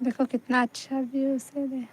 देखो कितना अच्छा व्यू से दे।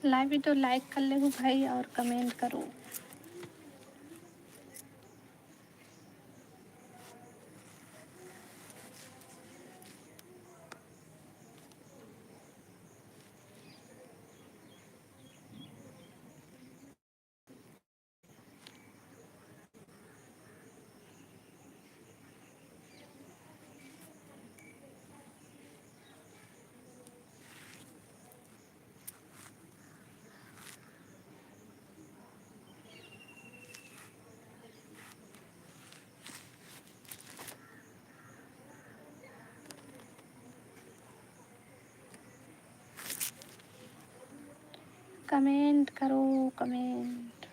लाइव वीडियो लाइक कर ले भाई और कमेंट करो। कमेंट करो कमेंट।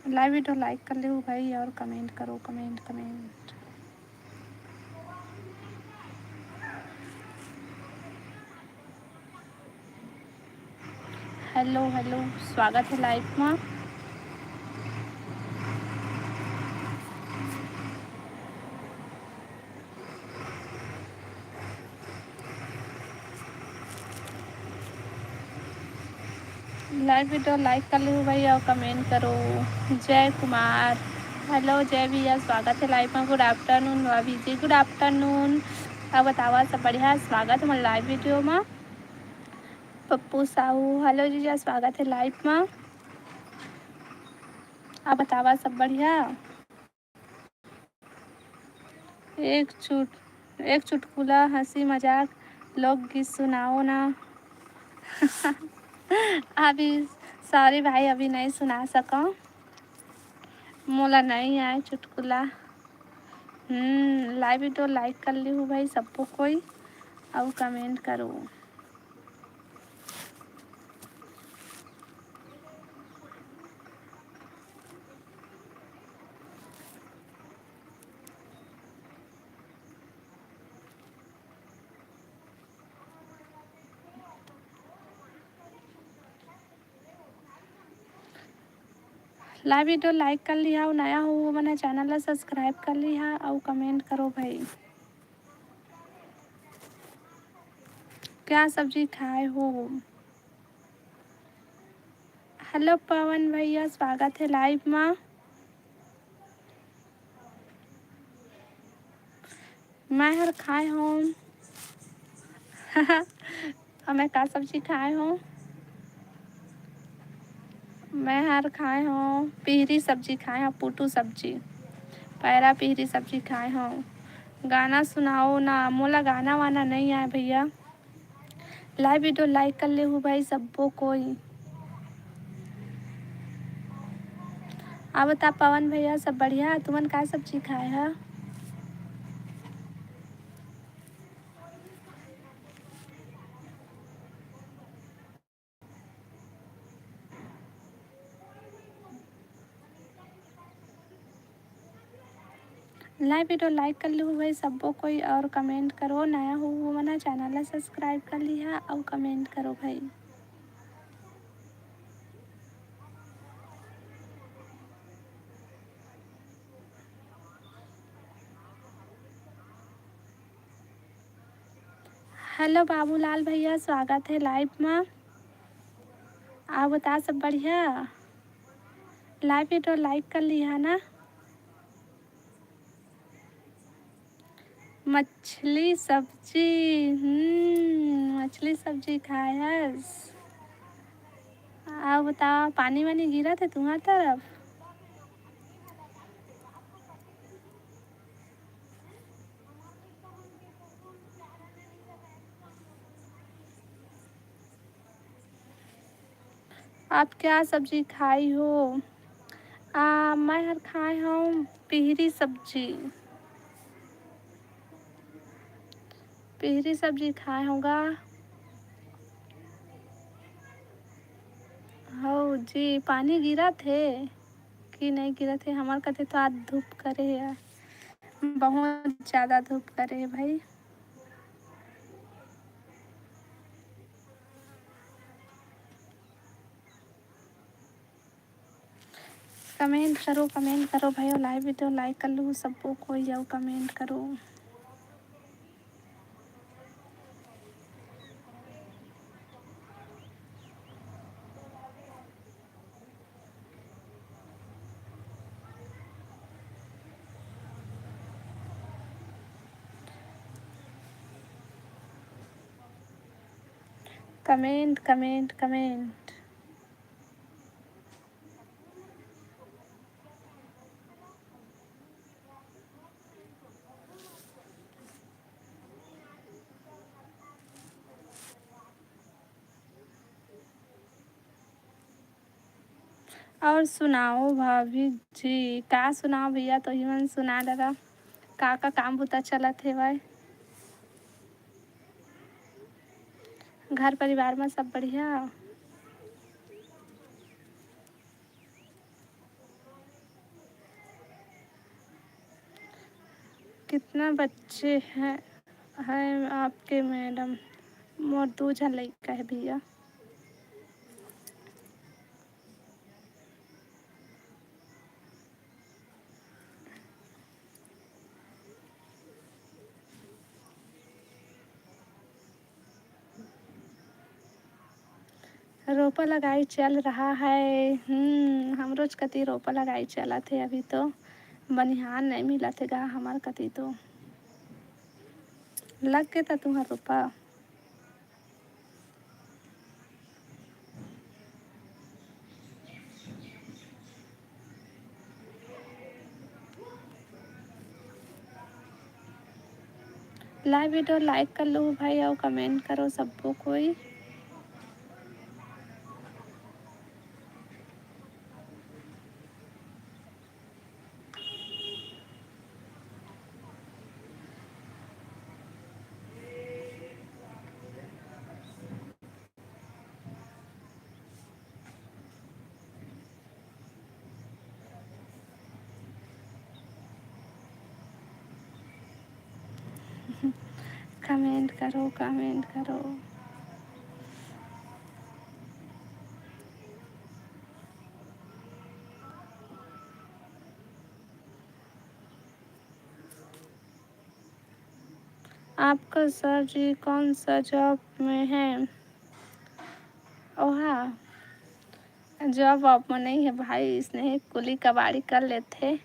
लाइव वीडियो लाइक कर ले भाई और कमेंट करो कमेंट कमेंट। हेलो हेलो, स्वागत है लाइव में। लाइव वीडियो लाइक कर लो भाई और कमेंट करो। जय कुमार, हेलो जय भैया, स्वागत है लाइव में। गुड आफ्टरनून भाभी जी, गुड आफ्टरनून। अब बतावा सब बढ़िया, स्वागत है लाइव वीडियो में। पप्पू साहू, हेलो जीजा, स्वागत है लाइव में। अब बतावा सब बढ़िया। एक चुटकुला हंसी मजाक लोकगीत सुनाओ ना। अभी सॉरी भाई, अभी नहीं सुना सका। मोला नहीं आए चुटकुला। लाइव वीडियो लाइक कर ली हूँ भाई सबको कोई और कमेंट करो। लाइव वीडियो लाइक कर लिया और नया हो मैंने चैनल ला सब्सक्राइब कर लिया और कमेंट करो भाई। क्या सब्जी खाए हो। हेलो पवन भैया, स्वागत है लाइव में। मैं हर खाए हूँ। मैं का सब्जी खाए हूँ। मैं हर खाए हूँ पिहरी सब्जी खाए हूँ, पुटू सब्जी, पैरा पिहरी सब्जी खाए हूँ। गाना सुनाओ ना, मोला गाना वाना नहीं आए भैया। लाइव वीडियो लाइक कर ले हूँ भाई सबको कोई। अब बता पवन भैया सब बढ़िया, तुमन का सब्जी खाए है। लाइव वीडियो लाइक कर लो भाई सबको कोई और कमेंट करो। नया हो वो मना चैनल ला सब्सक्राइब कर लिया और कमेंट करो भाई। हेलो बाबूलाल भैया, स्वागत है लाइव में। आप बता सब बढ़िया। लाइव वीडियो लाइक कर लिया ना। मछली सब्जी, मछली सब्जी खायस। आप बताओ पानी वानी गिरा थे तुम्हारी तरफ? आप क्या सब्जी खाई हो? मैं हर खाए हूँ पिहरी सब्जी। पिहरी सब्जी खाए होगा। हो जी, पानी गिरा थे कि नहीं गिरा थे? हमारे कहते तो आज धूप करे है, बहुत ज़्यादा धूप करे है भाई। कमेंट करो भाई। और लाइव वीडियो लाइक कर लो सबको कोई जाओ कमेंट करो। Comment comment comment. और सुनाओ भाभी जी, का सुनाओ भैया? तो ही मन सुना दरा का काम बुता चलत है भाई। घर परिवार में सब बढ़िया? कितना बच्चे हैं आपके मैडम? मोर 2 झन लइका है भैया। रोपा लगाई चल रहा है। हम रोज कति रोपा लगाई चला थे। अभी तो बनिहान नहीं मिला थे गा हमार कति तो। लग के था तुम्हारा रोपा? लाइव वीडियो लाइक कर लो भाई और कमेंट करो सबको कोई। कमेंट करो कमेंट करो। आपका सर जी कौन सा जॉब में है? ओहा, जॉब वॉब में नहीं है भाई, इसने कुली कबाड़ी कर लेते।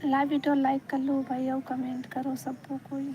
लाइव वीडियो लाइक कर लो भाई और कमेंट करो सबको कोई।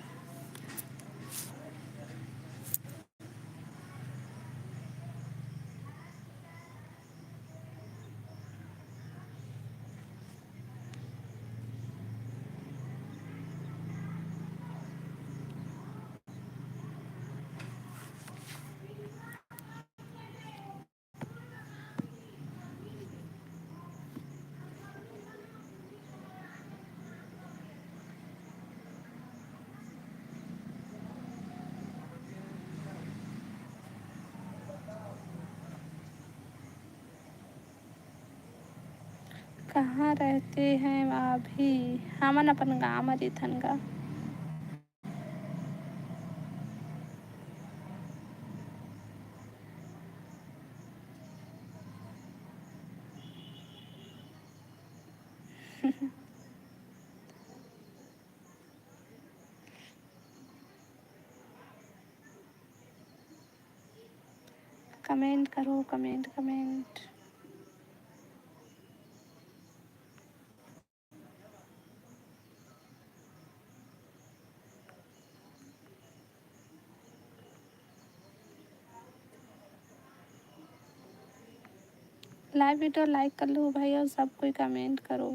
कहाँ रहते हैं अभी? हमन अपन गाँव म रहिथन गा। कमेंट करो, comment comment. Live video like कर लो भाई और सब कोई कमेंट करो।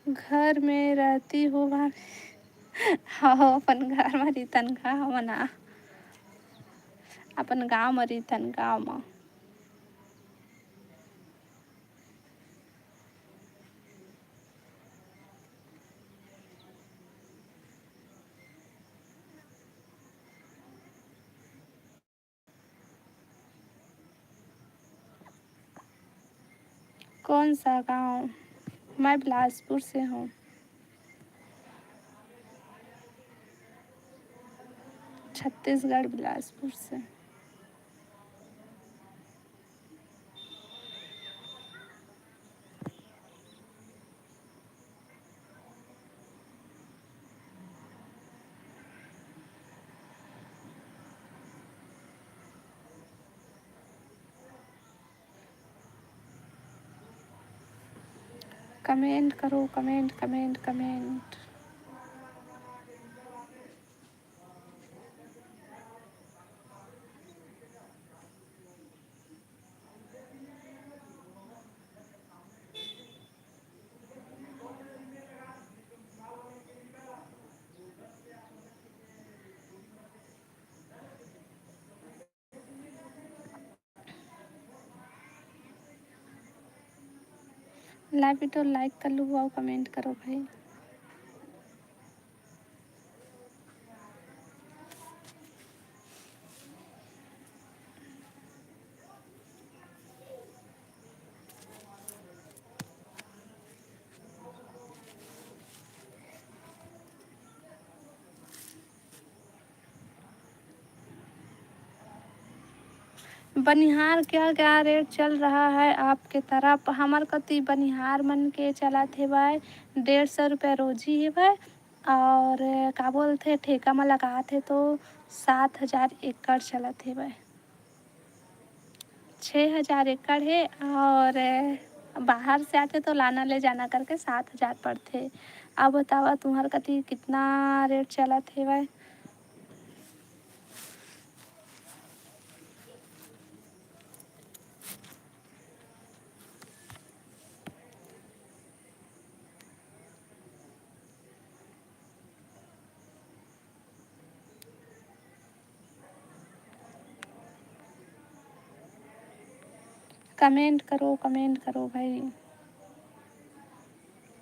घर में रहती हूँ भाभी। हाँ अपन घर म रहिथन का हमन ह। अपन गाँव म रहिथन गाँव म। कौन सा गाँव? मैं बिलासपुर से हूँ। छत्तीसगढ़ बिलासपुर से। कमेंट करो, comment comment comment. Live video like कर लो और कमेंट करो भाई। बनिहार क्या क्या रेट चल रहा है आपके तरफ? हमर कति बनिहार मन के चलत हेवय 150 रुपया रोजी हेवय। और का बोलथे ठेका म लगाथे तो 7,000 एकड़ चलत हेवय। 6,000 एकड़ है और बाहर से आथे तो लाना ले जाना करके 7,000 पड़थे। अब बतावा तुंहर कति कितना रेट चलत हेवय? कमेंट करो भाई।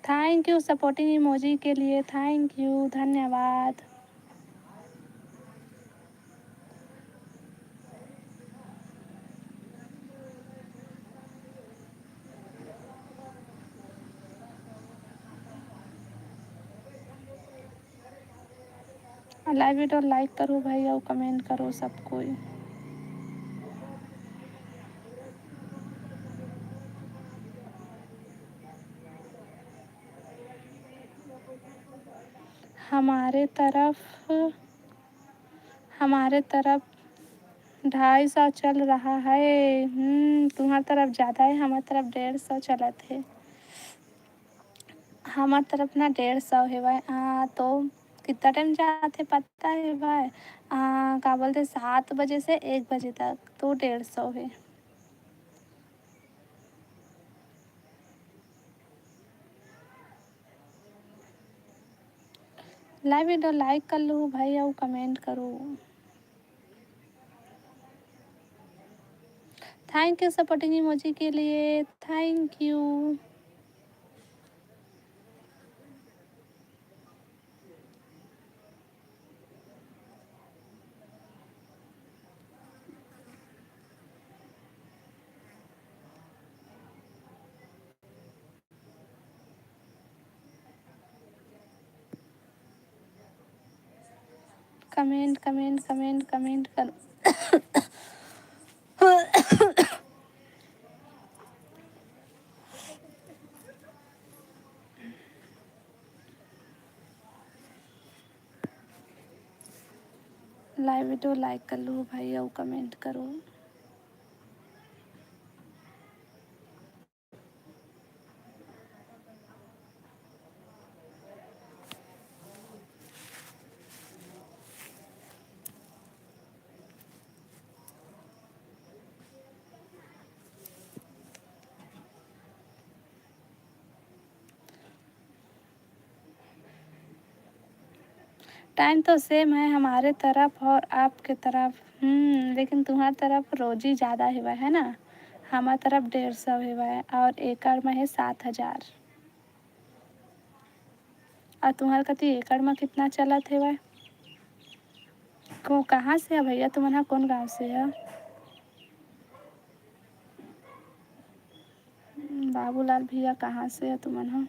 थैंक यू सपोर्टिंग इमोजी के लिए, थैंक यू, धन्यवाद। लाइव वीडियो लाइक करो भाई और कमेंट करो सब कोई। हमारे तरफ हमारे तरफ 250 चल रहा है। तुम्हार तरफ ज़्यादा है, हमारे तरफ 150 चलत है। हमार तरफ ना 150 है भाई। तो कितना टाइम जाते पता है भाई? का बोलते 7 बजे से 1 बजे तक तो 150 है। लाइव वीडियो लाइक कर लो भाई और कमेंट करो। थैंक यू सपोर्टिंग इमोजी के लिए, thank you. Comment comment comment comment करो। लाइव वीडियो लाइक कर लो भाई और कमेंट करो। टाइम तो सेम है हमारे तरफ और आपके तरफ। लेकिन तुम्हारी तरफ रोजी ज़्यादा हुआ है ना। हमारी तरफ 150 हुआ है और एकड़ में है 7,000। और तुम्हारे कति एकड़ में कितना चलत है? को कहाँ से है भैया तुम्हारा, कौन गांव से है? बाबूलाल भैया कहाँ से है तुम्हारा?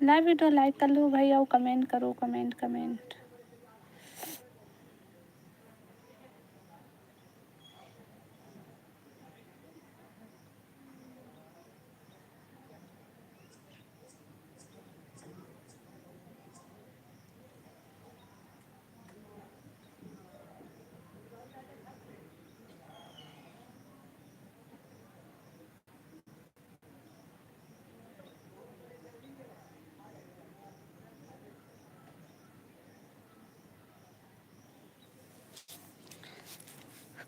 लाइव वीडियो लाइक कर लो भाई और कमेंट करो, कमेंट कमेंट।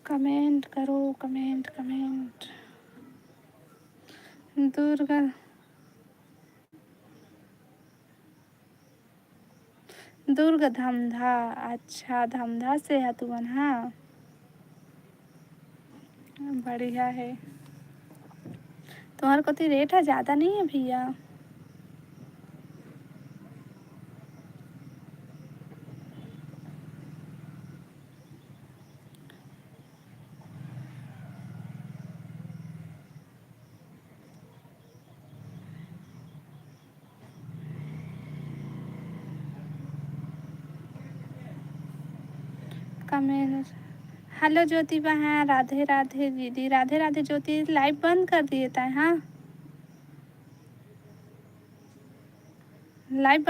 कमेंट करो, कमेंट कमेंट। दुर्गा दुर्ग धमधा। अच्छा धमधा से है तुमन, हाँ बढ़िया है। तुम्हारे को तो रेट है ज़्यादा नहीं है भैया? कमेंट। हेलो ज्योति बहन, राधे राधे दीदी, राधे राधे ज्योति। लाइव बंद कर दिए था, हाँ लाइव